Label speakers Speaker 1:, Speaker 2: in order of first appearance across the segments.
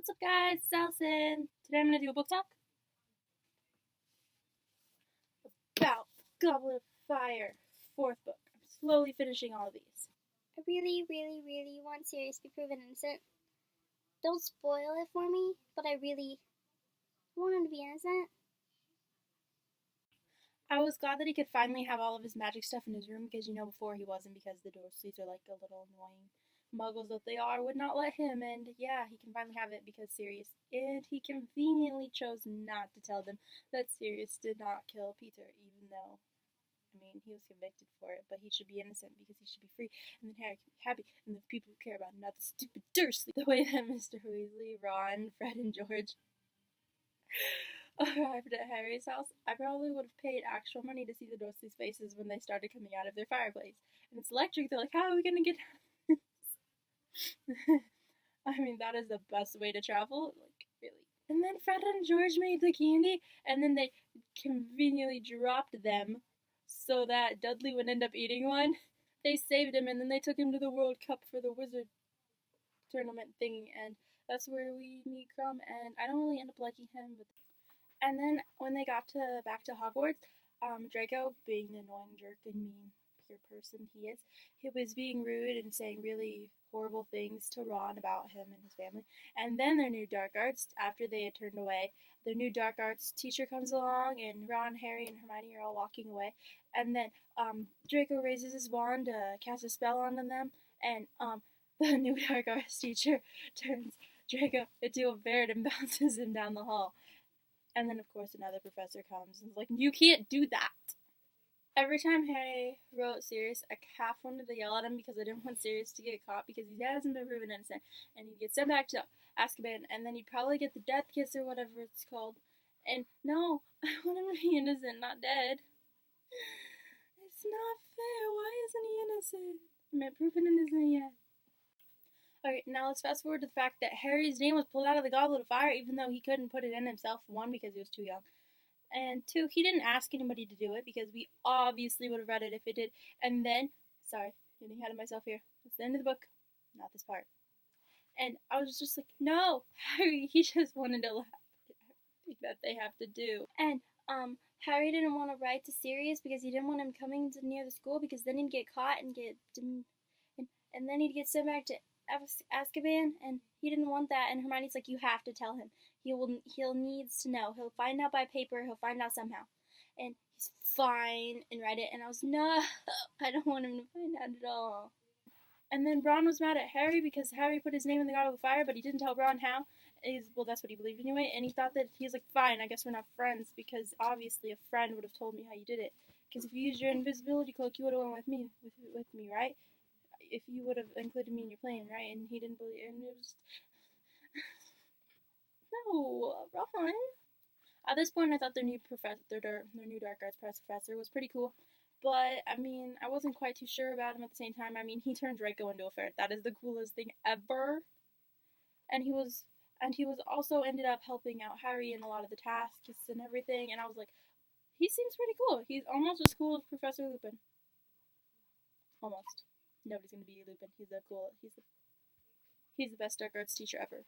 Speaker 1: What's up, guys? It's Allison. Today I'm going to do a book talk about Goblet of Fire, fourth book. I'm slowly finishing all of these.
Speaker 2: I really want Sirius to be proven innocent. Don't spoil it for me, but I really want him to be innocent.
Speaker 1: I was glad that he could finally have all of his magic stuff in his room because, before he wasn't, because the Dursleys are like a little annoying muggles that they are, would not let him, and yeah, he can finally have it because Sirius, and he conveniently chose not to tell them that Sirius did not kill Peter, even though he was convicted for it, but he should be innocent because he should be free, and then Harry can be happy, and the people who care about not the stupid Dursley. The way that Mr. Weasley, Ron, Fred, and George arrived at Harry's house, I probably would have paid actual money to see the Dursleys' faces when they started coming out of their fireplace. And it's electric, they're like, how are we gonna get out of this? That is the best way to travel, like, really. And then Fred and George made the candy, and then they conveniently dropped them so that Dudley would end up eating one. They saved him, and then they took him to the World Cup for the Wizard tournament thing, and that's where we meet Crumb, and I don't really end up liking him. And then when they got back to Hogwarts, Draco, being the annoying jerk and mean pure person he was being rude and saying really horrible things to Ron about him and his family. And then their new dark arts, after they had turned away, their new dark arts teacher comes along, and Ron, Harry, and Hermione are all walking away. And then Draco raises his wand to cast a spell onto them, and the new dark arts teacher turns Draco into a ferret and bounces him down the hall. And then, of course, another professor comes and is like, you can't do that. Every time Harry wrote Sirius, I half wanted to yell at him because I didn't want Sirius to get caught because he hasn't been proven innocent. And he'd get sent back to Azkaban, and then he'd probably get the death kiss or whatever it's called. And no, I want him to be innocent, not dead. It's not fair. Why isn't he innocent? I'm not proven innocent yet. Alright, now let's fast forward to the fact that Harry's name was pulled out of the Goblet of Fire even though he couldn't put it in himself. One, because he was too young. And two, he didn't ask anybody to do it because we obviously would have read it if it did. And then, sorry, getting ahead of myself here. It's the end of the book, not this part. And I was just like, no, Harry, he just wanted to laugh at everything that they have to do. And Harry didn't want to write to Sirius because he didn't want him coming to near the school because then he'd get caught and and then he'd get sent back to Azkaban, and he didn't want that. And Hermione's like, you have to tell him. He'll needs to know. He'll find out by paper. He'll find out somehow. And he's fine and write it. And I was, no, I don't want him to find out at all. And then Ron was mad at Harry because Harry put his name in the Goblet of Fire, but he didn't tell Ron how. Well, that's what he believed anyway. And he thought that he was like, fine, I guess we're not friends because obviously a friend would have told me how you did it. Because if you used your invisibility cloak, you would have went with me, right? If you would have included me in your plan, right? And he didn't believe, and it was no, Ron. At this point, I thought their new dark arts professor was pretty cool, but I wasn't quite too sure about him at the same time. He turned Draco into a ferret. That is the coolest thing ever, and he was also ended up helping out Harry in a lot of the tasks and everything. And I was like, he seems pretty cool. He's almost as cool as Professor Lupin. Almost. Nobody's gonna be Lupin. He's the best dark arts teacher ever.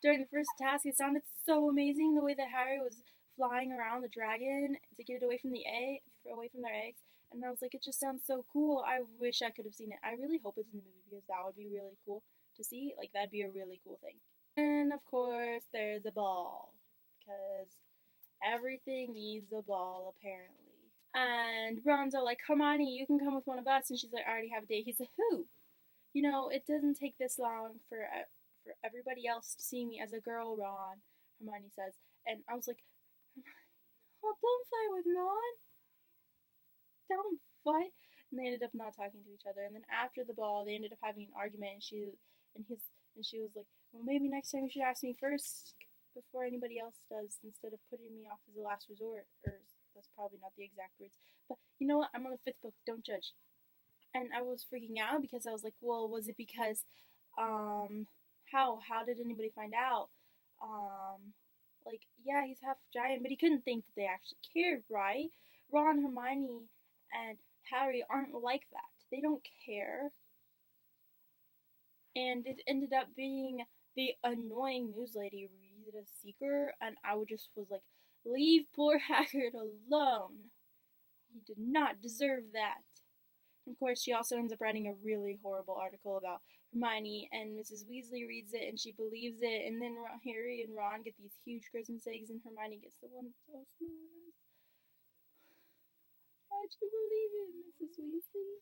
Speaker 1: During the first task, it sounded so amazing the way that Harry was flying around the dragon to get it away from their eggs. And I was like, it just sounds so cool. I wish I could have seen it. I really hope it's in the movie because that would be really cool to see. Like, that'd be a really cool thing. And of course, there's a ball because everything needs a ball apparently. And Ron's all like, Hermione, you can come with one of us. And she's like, I already have a date. He's like, who? It doesn't take this long for everybody else to see me as a girl, Ron, Hermione says. And I was like, oh, don't fight with Ron. Don't fight. And they ended up not talking to each other. And then after the ball, they ended up having an argument. And she was like, well, maybe next time you should ask me first before anybody else does, instead of putting me off as a last resort. Or that's probably not the exact words. But you know what? I'm on the 5th book. Don't judge. And I was freaking out because I was like, well, was it because, how did anybody find out? Yeah, he's half giant, but he couldn't think that they actually cared, right? Ron, Hermione, and Harry aren't like that. They don't care. And it ended up being the annoying news lady read a seeker, and I was like, leave poor Hagrid alone. He did not deserve that. Of course, she also ends up writing a really horrible article about Hermione, and Mrs. Weasley reads it and she believes it, and then Harry and Ron get these huge Christmas eggs, and Hermione gets the one so small. Why'd you believe it, Mrs. Weasley?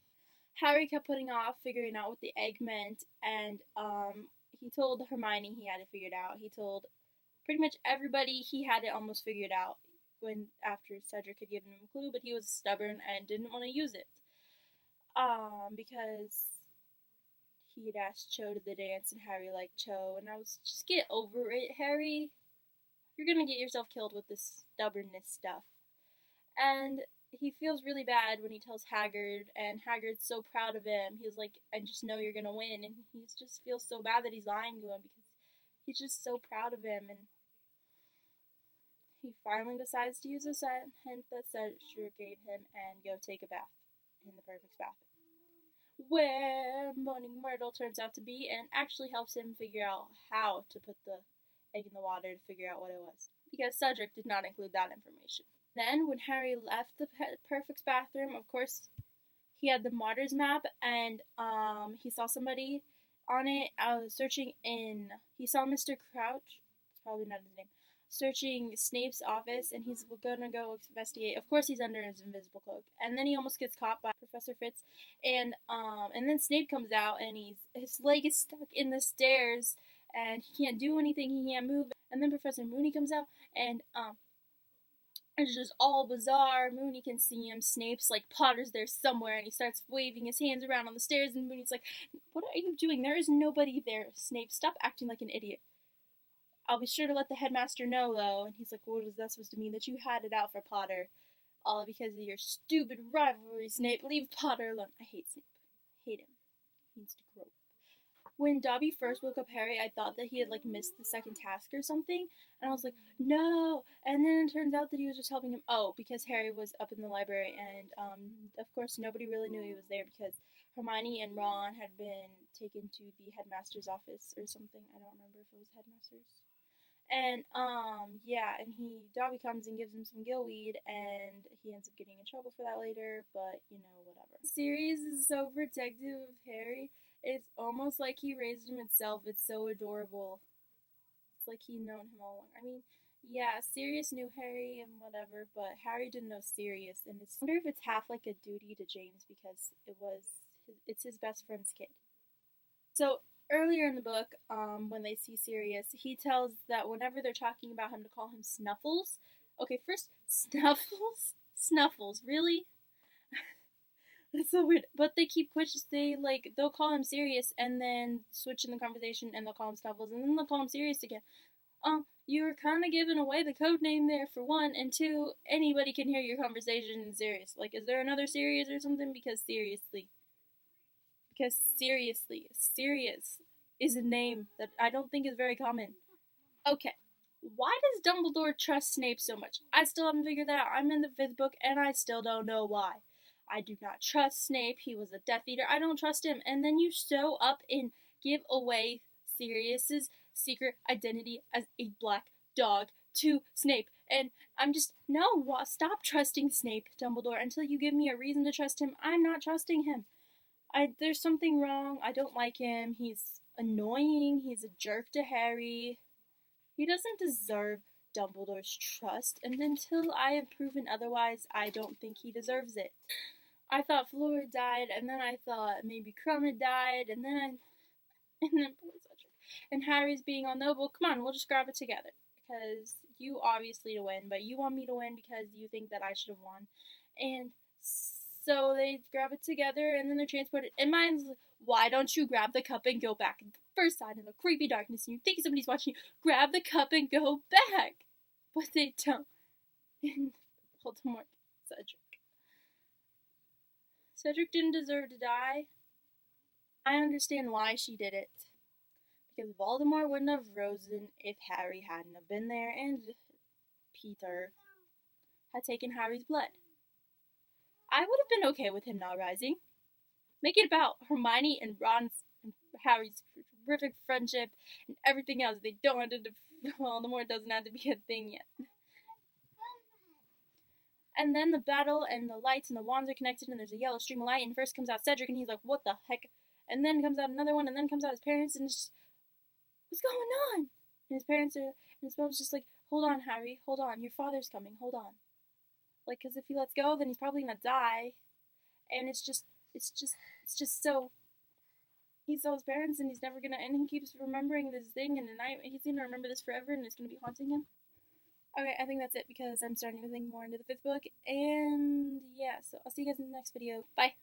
Speaker 1: Harry kept putting off figuring out what the egg meant, and he told Hermione he had it figured out. He told pretty much everybody he had it almost figured out when after Cedric had given him a clue, but he was stubborn and didn't want to use it. Because he had asked Cho to the dance and Harry liked Cho, and I was just get over it, Harry. You're gonna get yourself killed with this stubbornness stuff. And he feels really bad when he tells Hagrid, and Hagrid's so proud of him. He's like, I just know you're gonna win, and he just feels so bad that he's lying to him because he's just so proud of him, and he finally decides to use a hint that Cedric gave him and go take a bath in the perfect bathroom, where Moaning Myrtle turns out to be and actually helps him figure out how to put the egg in the water to figure out what it was, because Cedric did not include that information. Then, when Harry left the perfect bathroom, of course, he had the Martyrs map, and he saw somebody on it searching in. He saw Mr. Crouch, it's probably not his name, searching Snape's office, and he's gonna go investigate. Of course, he's under his invisible cloak, and then he almost gets caught by Professor Fitz, and then Snape comes out, and his leg is stuck in the stairs, and he can't do anything. He can't move. And then Professor Mooney comes out, and it's just all bizarre. Mooney can see him. Snape's like, Potter's there somewhere, and he starts waving his hands around on the stairs, and Mooney's like, what are you doing? There is nobody there. Snape, stop acting like an idiot. I'll be sure to let the headmaster know, though. And he's like, what is that supposed to mean? That you had it out for Potter. All because of your stupid rivalry, Snape. Leave Potter alone. I hate Snape. I hate him. He needs to grow up. When Dobby first woke up Harry, I thought that he had, like, missed the second task or something. And I was like, no! And then it turns out that he was just helping him. Oh, because Harry was up in the library. And, of course, nobody really knew he was there because Hermione and Ron had been taken to the headmaster's office or something. I don't remember if it was headmaster's. And, yeah, and Dobby comes and gives him some gillweed, and he ends up getting in trouble for that later, but, you know, whatever. Sirius is so protective of Harry. It's almost like he raised him himself. It's so adorable. It's like he'd known him all along. I mean, yeah, Sirius knew Harry and whatever, but Harry didn't know Sirius, and I wonder if it's half like a duty to James because it's his best friend's kid. So, earlier in the book, when they see Sirius, he tells that whenever they're talking about him to call him Snuffles. Okay, first, Snuffles? Snuffles, really? That's so weird. But they keep they'll call him Sirius and then switch in the conversation and they'll call him Snuffles and then they'll call him Sirius again. You're kind of giving away the code name there for one, and two, anybody can hear your conversation in Sirius. Like, is there another Sirius or something? Because seriously, Sirius is a name that I don't think is very common. Okay, why does Dumbledore trust Snape so much? I still haven't figured that out. I'm in the 5th book, and I still don't know why. I do not trust Snape. He was a Death Eater. I don't trust him. And then you show up and give away Sirius's secret identity as a black dog to Snape. And I'm just, no, stop trusting Snape, Dumbledore, until you give me a reason to trust him. I'm not trusting him. There's something wrong. I don't like him. He's annoying. He's a jerk to Harry. He doesn't deserve Dumbledore's trust, and until I have proven otherwise, I don't think he deserves it. I thought Fleur had died, and then I thought maybe Crumb had died, and then poor Cedric. And Harry's being all noble. Come on, we'll just grab it together. Because you obviously to win, but you want me to win because you think that I should have won. And so they grab it together, and then they're transported. And mine's like, why don't you grab the cup and go back? And the first sign of the creepy darkness, and you think somebody's watching you, grab the cup and go back. But they don't. And Voldemort, Cedric didn't deserve to die. I understand why she did it. Because Voldemort wouldn't have risen if Harry hadn't have been there, and Peter had taken Harry's blood. I would have been okay with him not rising. Make it about Hermione and Ron's and Harry's horrific friendship and everything else. They don't want it to, Voldemort doesn't have to be a thing yet. And then the battle and the lights and the wands are connected and there's a yellow stream of light and first comes out Cedric and he's like, what the heck? And then comes out another one and then comes out his parents and it's just, what's going on? And his parents are, and his mom's just like, hold on, Harry, hold on, your father's coming, hold on. Like, because if he lets go, then he's probably gonna die. And it's just so, he saw his parents and he's never gonna, and he keeps remembering this thing and the night, he's gonna remember this forever and it's gonna be haunting him. Okay, I think that's it because I'm starting to think more into the 5th book, and yeah, so I'll see you guys in the next video. Bye!